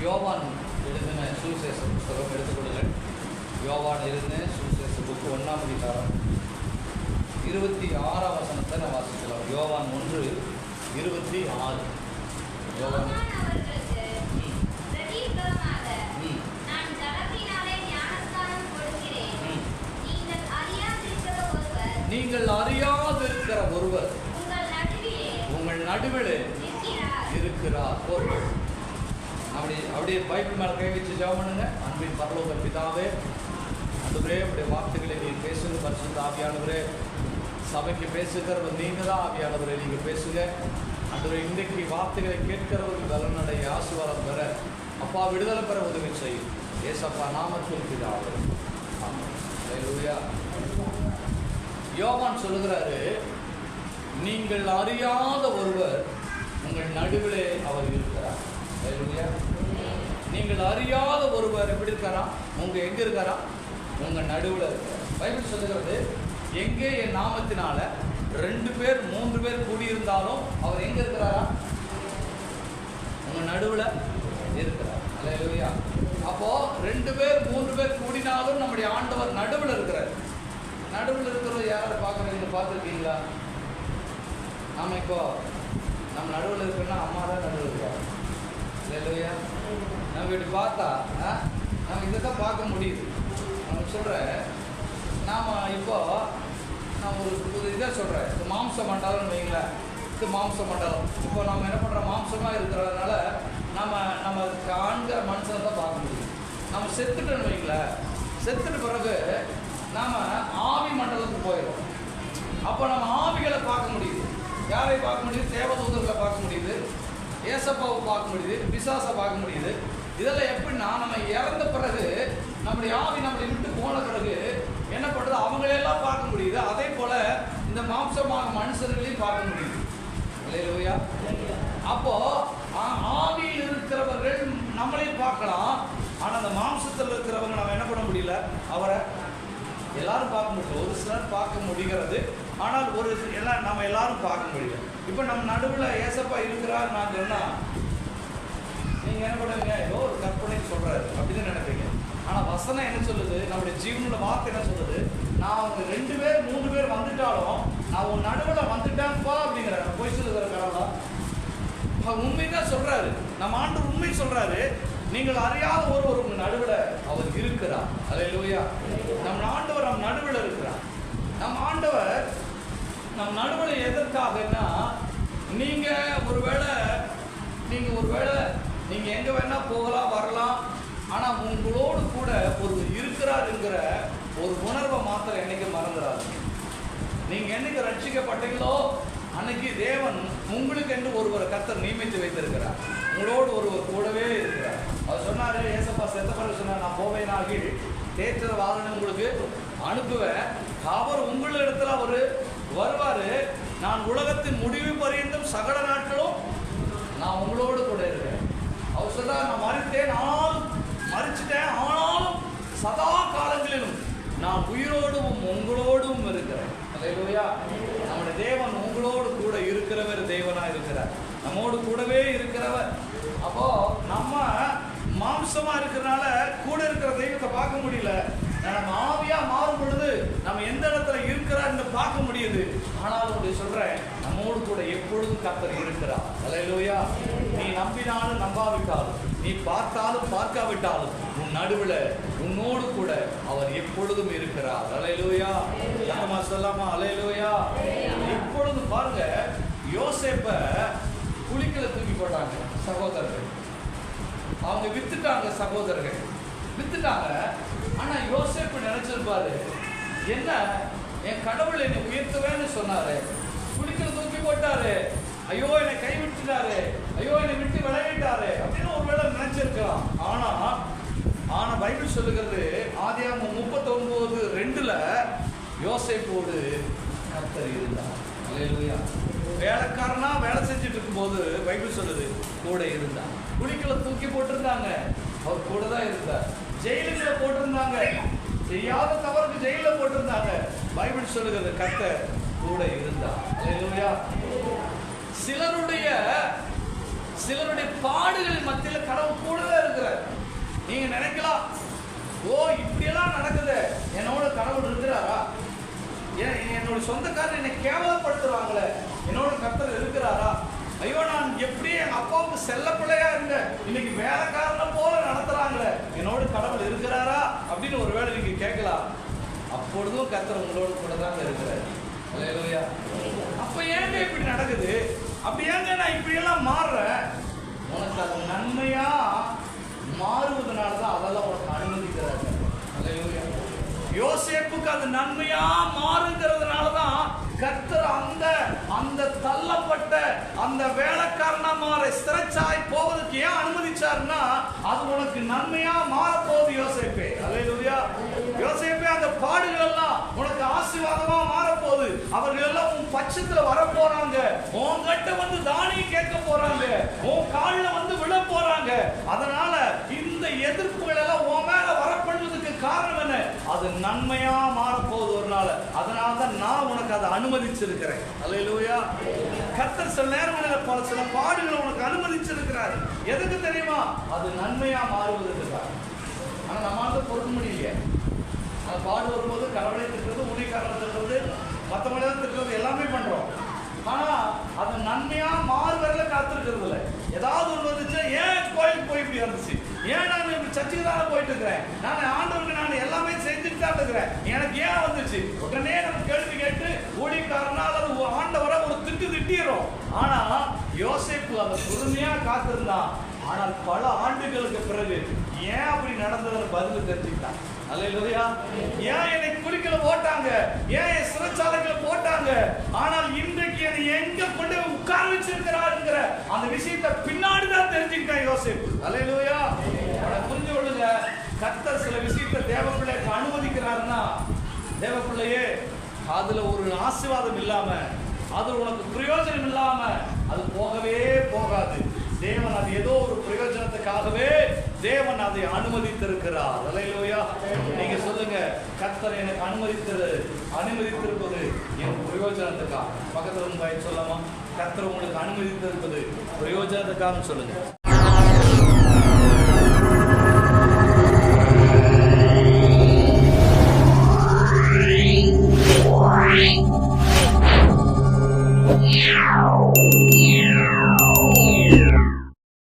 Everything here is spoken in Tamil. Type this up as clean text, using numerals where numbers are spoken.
யோவான் எழுதின சுவிசேஷ புஸ்தகம் எடுத்துக்கொள்ளுங்கள். யோவான் எழுதின சுவிசேஷ புக்கு 1ஆம் அதிகாரம் 26ஆம் வசனத்தை நான் வாசிக்கலாம். யோவான் 1:26. யோவான் நீங்கள் அறியாதிருக்கிற ஒருவர் உங்கள் நடுவிலே இருக்கிறார். அப்படியே பைபிள் மேலே கை வச்சு ஜெபம் பண்ணுங்க. அன்பின் பரலோக பிதாவே, ஆண்டவரே, உடைய வார்த்தைகளை நீங்கள் பேசுங்க. பரிசுத்த ஆவியானவரே, சபைக்கு பேசுகிறவர் நீங்கள் தான். ஆவியானவரே, நீங்கள் பேசுங்க. ஆண்டவரே, இன்றைக்கு வார்த்தைகளை கேட்கிறவர்கள் பலனடைய ஆசீர்வாதம் பெற அப்பா விடுதலை பெற உதவி செய்யும். ஏசப்பா நாமத்தில் பிதாவே, ஆமென். அல்லேலூயா. யோவான் சொல்லுகிறாரு, நீங்கள் அறியாத ஒருவர் உங்கள் நடுவிலே அவர் இருக்கிறார். அல்லேலூயா. நீங்கள் அறியாத ஒருவர் எப்படி இருக்காரா? எங்க இருக்காரா? உங்க நடுவில் இருக்கிறார். பைபிள் சொல்லுகிறது, எங்கே என் நாமத்தினால 2 பேர் 3 பேர் கூடியிருந்தாலும் அவர் எங்க இருக்கிறாரா? உங்க நடுவில் இருக்கிறார். அல்லேலூயா. அப்போ 2 பேர் 3 பேர் கூடினாலும் நம்முடைய ஆண்டவர் நடுவில் இருக்கிறார். நடுவில் இருக்கிறது யாரை பார்க்குறீங்க? பார்த்துருக்கீங்களா? நாம் இப்போ நம்ம நடுவில் இருக்கிறோன்னா அம்மா தான் நடுவில் இருக்கிறார். இல்லையா? நம்ம இப்படி பார்த்தா நம்ம இதை தான் பார்க்க முடியுது. நம்ம சொல்கிறேன், நாம் இப்போ நான் ஒரு இதாக சொல்கிறேன், இது மாம்ச மண்டலம்னு வைங்களேன். இது மாம்ச மண்டலம். இப்போ நம்ம என்ன பண்ணுறோம்? மாம்சமாக இருக்கிறதுனால நம்ம காண்கிற மனுஷனை தான் பார்க்க முடியும். நம்ம செத்துட்டோன்னு வைங்களேன். செத்துட்ட பிறகு நாம் ஆவி மண்டலத்துக்கு போயிடும். அப்போ நம்ம ஆவிகளை பார்க்க முடியுது. யாரை பார்க்க முடியுது? தேவதூதர்களை பார்க்க முடியுது, ஏசப்பாவை பார்க்க முடியுது, பிசாசை பார்க்க முடியுது. இதெல்லாம் எப்படின்னா, நம்ம இறந்த பிறகு நம்முடைய ஆவி நம்மளை விட்டு போன பிறகு என்ன பண்ணுறது? அவங்களெல்லாம் பார்க்க முடியுது. அதே போல இந்த மாம்சமாக மனுஷர்களையும் பார்க்க முடியுது. அல்லேலூயா. அப்போ ஆவியில் இருக்கிறவர்கள் நம்மளையும் பார்க்கலாம். ஆனால் அந்த மாம்சத்தில் இருக்கிறவங்க நம்ம என்ன பண்ண முடியல? அவரை எல்லாரும் பார்க்க முடியல. ஒரு சிலர் பார்க்க முடிகிறது, ஆனால் நம்ம எல்லாரும் பார்க்க முடியல. இப்போ நம்ம நடுவில் ஏசப்பா இருக்கிறார் நான் சொன்னால் நீங்கள் என்ன பண்ணுவீங்க? ஏதோ ஒரு கற்பனை சொல்கிறாரு அப்படின்னு நினைப்பீங்க. ஆனால் வசனம் என்ன சொல்லுது? நம்முடைய ஜீவனோட வார்த்தை என்ன சொல்லுது? நான் அவங்க 2 பேர் 3 பேர் வந்துட்டாலும் நான் உன் நடுவில் வந்துட்டேன்ப்பா அப்படிங்கிற போய் சொல்லுகிற கடவுளா? உண்மை தான் சொல்கிறாரு. நம்ம ஆண்டவர் உண்மை சொல்கிறாரு. நீங்கள் அறியாத ஒருவர் உங்கள் நடுவில் அவர் இருக்கிறார். அல்லேலூயா. நம் ஆண்டவர் நம் நடுவில் இருக்கிறார். நம் ஆண்டவர் நம் நடுவில் எதற்காகன்னா, நீங்கள் ஒருவேளை நீங்கள் எங்கே வேணால் போகலாம் வரலாம், ஆனால் உங்களோடு கூட ஒரு இருக்கிறார் என்கிற ஒரு உணர்வை மாத்திரம் என்னைக்கு மறந்துடாது. நீங்கள் என்னைக்கு ரட்சிக்கப்பட்டீங்களோ அன்னைக்கு தேவன் உங்களுக்கு என்று ஒருவரை கர்த்தர் நியமித்து வைத்திருக்கிறார். உங்களோடு ஒருவர் கூடவே இருக்கிறார். அவர் சொன்னார், ஏசப்பா செத்த பிறகு சொன்னார், நான் போவேனாகி தேய்ச்சத வாரனை உங்களுக்கு அனுப்புவேன். அவர் உங்களிடத்தில் அவர் வருவார். நான் உலகத்தின் முடிவு பரியந்தம் சகல நாட்களும் நான் உங்களோடு கூட இருக்கிறேன். அவர் சொல்றார், நான் மறிச்சிட்டேன், ஆனாலும் சதா காலங்களிலும் நான் உயிரோடும் உங்களோடும் இருக்கிறேன். அல்லேலூயா. நம்முடைய தேவன் உங்களோடு கூட இருக்கிறவர் தேவனாக இருக்கிறார். நம்மோடு கூடவே இருக்கிறவர். அப்போ நம்ம மாம்சமா இருக்கிறனால கூட இருக்கிற தெய்வத்தை பார்க்க முடியல. நம்ம ஆவியா மாறும் பொழுது நம்ம எந்த இடத்துல இருக்கிறார்னு பார்க்க முடியுது. ஆனாலும் சொல்றேன், நம்மோடு கூட எப்பொழுதும் கர்த்தர் இருக்கிறார். அல்லேலூயா. நீ நம்பினாலும் நம்பாவிட்டாலும், நீ பார்த்தாலும் பார்க்காவிட்டாலும், உன் நடுவில் உன்னோடு கூட அவர் எப்பொழுதும் இருக்கிறார். அல்லேலூயா. நம்ம சொல்லாமா? அல்லேலூயா. எப்பொழுதும் பாருங்க, யோசேப்ப குழிக்குள்ள தூக்கி போட்டாங்க சகோதரர்கள். அவங்க வித்துட்டாங்க, சகோதரர்கள் வித்துட்டாங்க. ஆனா யோசேப்பு நினைச்சிருப்பாரு, என்ன என் கடவுள் என்னை உயர்த்துவேன்னு சொன்னாரு, குழிக்குள்ள தூக்கி போட்டாரு, ஐயோ என்னை கைவிட்டுட்டாரு, ஐயோ என்னை விட்டு விளையாட்டாரு அப்படின்னு ஒருவேளை நினைச்சிருக்கலாம். ஆனா பைபிள் சொல்லுகிறது, ஆதியாகமம் 39:2 யோசேப்போடு கர்த்தர் இருந்தார். அல்லேலூயா. வேலைக்காரனா வேலை செஞ்சுட்டு இருக்கும்போது பைபிள் சொல்லுது கூட இருந்தார். குழிக்குள்ள தூக்கி போட்டிருந்தாங்க, அவர் கூட தான் இருந்தார். ஜெயிலுக்குள்ள போட்டிருந்தாங்க, செய்யாத தவறுக்கு ஜெயிலில் போட்டிருந்தாங்க. பைபிள் சொல்லுகிறது கர்த்தர் கூட இருந்தார். அல்லேலூயா. சிலருடைய பாடுகளின் மத்தியில் கடவுள் கூடவே இருக்கிறார். நீங்க நினைக்கலாம், ஓ இப்படியெல்லாம் நடக்குது, என்னோட கடவுள் இருக்கிறாரா? என்னோட சொந்தக்காரர் என்னை கேவலப்படுத்துறாங்களே, என்னோட கர்த்தர் இருக்கிறாரா? ஐயோ நான் எப்படி எங்க அப்பாவுக்கு செல்ல பிள்ளையா இருங்க, இன்னைக்கு வேலைக்காரனை போல நடத்துறாங்களே, என்னோட கடவுள் இருக்கிறாரா அப்படின்னு ஒருவேளை நீங்க கேட்கலாம். அப்பொழுதும் கர்த்தர் உங்களோட கூட தான் இருக்கிறார். அல்லேலூயா. அப்ப ஏங்க இப்படி நடக்குது? அப்படி ஏங்க நான் இப்படி எல்லாம் மாறுறேன்? உனக்கு அது நன்மையா மாறுவதனாலதான் அதெல்லாம் உனக்கு அனுமதிக்கிறாங்க. அல்லேலூயா. யோசேப்புக்கு அது நன்மையா மாறுங்கிறதுனாலதான் கர்த்தர் அந்த தள்ளப்பட்ட அந்த வேலைக்காரனா மாற சிறைச்சாய் போவதற்கு ஏன் அனுமதிச்சாருன்னா, அது உனக்கு நன்மையா மாறப்போகுது யோசேப்பே. அல்லேலூயா. யோசேப்பே, அந்த பாடுகள் எல்லாம் உனக்கு ஆசீர்வாதமா மாறப்போகுது. அவர்கள் எல்லாம் உன் பட்சத்துல வர போறாங்க, உன்கிட்ட வந்து தானியம் கேட்க போறாங்க, உன் காலில் வந்து விழ போறாங்க. அதனால இந்த எதிர்ப்புகள் எல்லாம் உன் மேல வரப்படுவதற்கு காரணம் என்ன? அது நன்மையா மாறப்போகுது ஒரு நாள். அதனாலதான் நான் உனக்கு அதை அனுமதிச்சிருக்கிறேன். அல்லேலூயா. கர்த்தர் சில நேரங்களில் பல சில பாடுகளை உனக்கு அனுமதிச்சிருக்கிறார். எதுக்கு தெரியுமா? அது நன்மையா மாறுவதற்கு. ஆனா நம்மளால பொறுக்க முடியலையே. அந்த பாடு வரும்போது கடவுளை திட்டுறது, ஊழியக்காரனை திட்டுறது, மற்றவங்கள திட்டுறது எல்லாமே பண்றோம். ஆனா அது நன்மையா மாறுவதில காத்திருக்கிறது இல்லை. ஏதாவது ஒன்று வந்துச்சு, ஏன் கோயிலுக்கு போய் இப்படி வந்துச்சு, ஏன் நான் சர்ச்சுக்கு தானே போயிட்டு இருக்கிறேன், நான் ஆண்டவருக்கு நான் எல்லாமே செஞ்சுட்டு தான் இருக்கிறேன், எனக்கு ஏன் வந்துச்சு? உடனே நம்ம கேள்வி கேட்டு ஊழியக்காரனால் அது ஆண்டவரை ஒரு திட்டிடுறோம். ஆனா யோசேப்பு அதை பொறுமையா காத்திருந்தான். ஆனால் பல ஆண்டுகளுக்கு பிறகு ஏன் அப்படி நடந்ததுன்னு பதில் தெரிஞ்சுக்கிட்டான். அல்லேலூயா. ஏன் என்னை குழிக்குள்ள போட்டாங்க, ஏன் என் சிறைச்சாலைகளை போட்டாங்க, ஆனால் இன்றைக்கு என்னை எங்க கொண்டு உட்கார வச்சிருக்கிறாருங்கிற அந்த விஷயத்தை பின்னாடி தான் தெரிஞ்சுக்கிட்டான் யோசேப்பு. அல்லேலூயா. புரிஞ்சு கொள்ளுங்க, கர்த்தர் சில விஷயத்தை தேவ பிள்ளைக்கு அனுமதிக்கிறாருன்னா, தேவ பிள்ளையே அதுல ஒரு ஆசீர்வாதம் இல்லாம, அது உனக்கு பிரயோஜனம் இல்லாம அது போகவே போகாது. தேவன் அது ஏதோ ஒரு பிரயோஜனத்துக்காகவே தேவன் அதை அனுமதித்திருக்கிறார். அல்லேலூயா. நீங்க சொல்லுங்க, கர்த்தர் எனக்கு அனுமதித்திருப்பது என் பிரயோஜனத்துக்காக. பக்கத்துல உங்க சொல்லாமா, கர்த்தர் உங்களுக்கு அனுமதித்திருப்பது பிரயோஜனத்துக்காக சொல்லுங்க. Yeah.